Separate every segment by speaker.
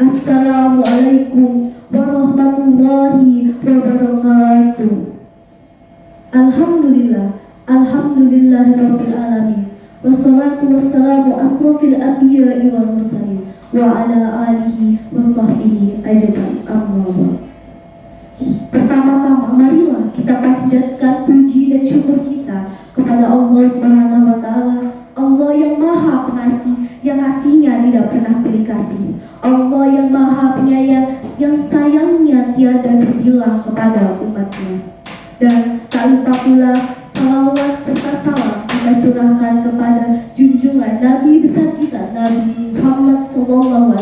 Speaker 1: Assalamualaikum warahmatullahi wabarakatuh. Alhamdulillahirabbil alamin. Wassalatu wassalamu asrofil anbiya'i wal mursalin wa ala alihi wa sahbihi ajma'in. Amma. Pertama-tama marilah kita panjatkan puji dan syukur kita kepada Allah Subhanahu wa taala, Allah yang Maha Pengasih, yang kasihnya tidak pernah beri kasih, Allah yang Maha Penyayang, yang sayangnya tiada terbilang kepada umatnya. Dan tak lupa pula salawat serta salam kita curahkan kepada junjungan Nabi besar kita, Nabi Muhammad SAW.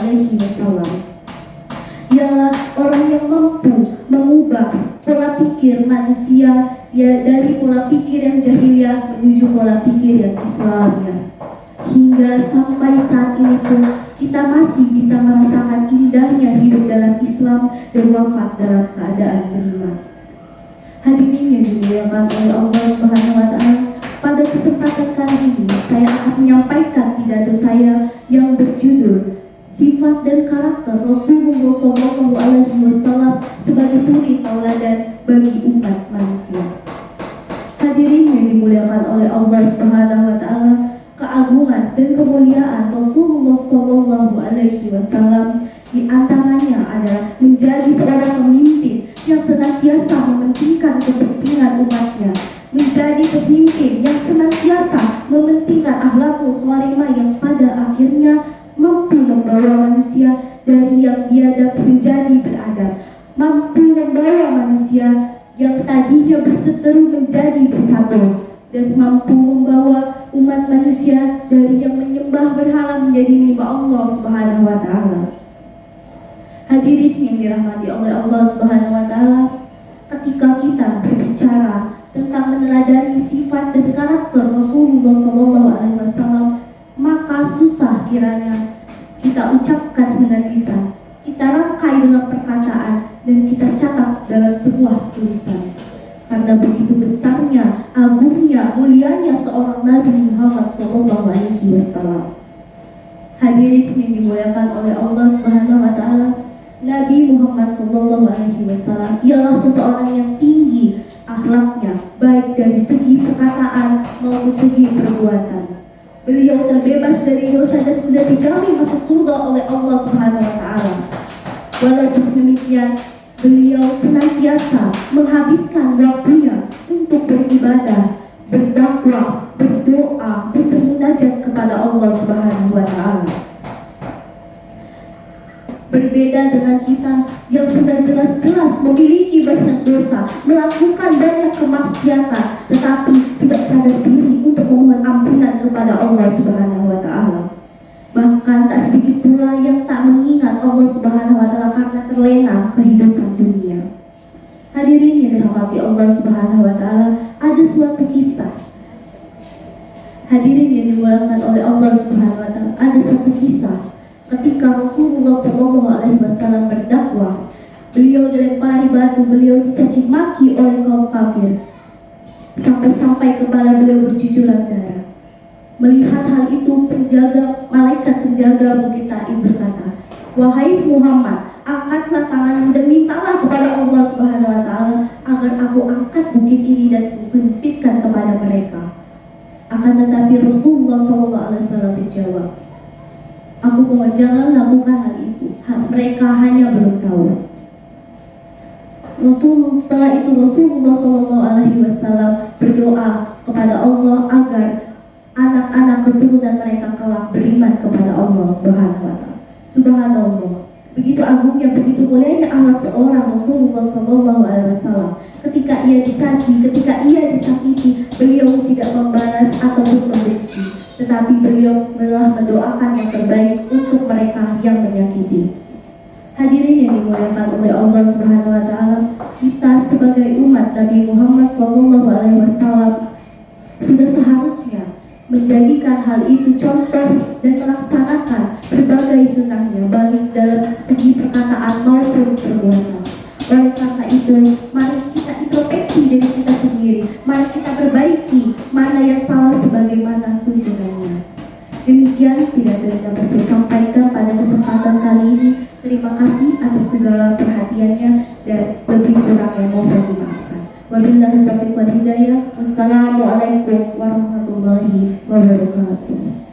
Speaker 1: Ialah orang yang mampu mengubah pola pikir manusia dari pola pikir yang jahiliyah menuju pola pikir yang Islamiyah. Hingga sampai saat ini pun kita masih bisa merasakan indahnya hidup dalam Islam dan wafat dalam keadaan beriman. Hadirin yang dimuliakan oleh Allah Subhanahu wa taala, pada kesempatan kali ini saya akan menyampaikan pidato saya yang berjudul Sifat dan Karakter Rasulullah SAW sebagai suri tauladan bagi umat manusia. Hadirin yang dimuliakan oleh Allah Subhanahu wa taala, keagungan dan kemuliaan Rasulullah SAW di antaranya adalah menjadi seorang pemimpin yang senantiasa mementingkan kepentingan umatnya, menjadi pemimpin yang senantiasa mementingkan akhlakul karimah yang pada akhirnya mampu membawa manusia dari yang biadab menjadi beradab, mampu membawa manusia yang tadinya berseteru menjadi bersatu, dan mampu membawa umat manusia dari yang menyembah berhala menjadi menyembah Allah Subhanahu wa taala. Hadirin yang dirahmati oleh Allah Subhanahu wa taala, ketika kita berbicara tentang meneladani sifat dan karakter Rasulullah SAW, maka susah kiranya kita ucapkan dengan lisan, kita rangkai dengan perkataan, dan kita catat dalam sebuah tulisan. Karena begitu besarnya, agungnya, mulianya seorang Nabi Muhammad SAW. Hadirin yang dimuliakan oleh Allah Subhanahu wa taala, Nabi Muhammad SAW ialah seseorang yang tinggi akhlaknya, baik dari segi perkataan maupun segi perbuatan. Beliau terbebas dari dosa dan sudah dijamin masuk surga oleh Allah Subhanahu wa taala. Walaupun demikian, beliau senantiasa menghabiskan waktunya untuk beribadah, berdakwah, berdoa, dan bermunajat kepada Allah Subhanahu wa taala. Berbeda dengan kita yang sudah jelas-jelas memiliki banyak dosa, melakukan banyak kemaksiatan, tetapi tidak sadar diri untuk memohon ampunan kepada Allah Subhanahu wa taala. Bahkan tak sedikit pula yang tak mengingat Allah Subhanahu wa taala karena terlena kehidupan dunia. Hadirin yang dirahmati Allah Subhanahu wa taala, ada suatu kisah. Hadirin yang dimuliakan oleh Allah Subhanahu wa taala, ada satu kisah ketika Rasulullah SAW berdakwah. Beliau dilempari batu, beliau dicaci maki oleh kaum kafir, sampai-sampai kepala beliau bercucuran darah. Melihat hal itu, malaikat penjaga Bukit Taib berkata, "Wahai Muhammad, angkatlah tanganmu dan mintalah kepada Allah Subhanahu wa taala agar aku angkat bukit ini dan kuhempitkan kepada mereka." Akan tetapi Rasulullah SAW menjawab, "Aku mohon jangan lakukan hal itu. Mereka hanya belum tahu." Setelah itu Rasulullah SAW berdoa kepada Allah agar anak-anak keturunan mereka kelak beriman kepada Allah Subhanahu wa taala. Subhanallah, begitu agungnya, begitu mulianya akhlak seorang Rasulullah SAW. Ketika ia dicaci, ketika ia disakiti, beliau tidak membalas ataupun membenci, tetapi beliau malah mendoakan yang terbaik untuk mereka yang menyakiti. Hadirin yang dimuliakan oleh Allah Subhanahu wa taala, kita sebagai umat Nabi Muhammad SAW sudah seharusnya menjadikan hal itu contoh dan melaksanakan berbagai sunnahnya, baik dalam segi perkataan maupun perbuatan. Oleh karena itu, mari kita introspeksi diri kita sendiri, mari kita perbaiki mana yang salah sebagaimana tuntunannya. Demikian pidato yang dapat saya sampaikan. sampaikan pada kesempatan kali ini. Terima kasih atas segala perhatiannya dan lebih kurangnya mohon dimaafkan. Wabillahi taufiq wal hidayah. Wassalamualaikum warahmatullahi wabarakatuh.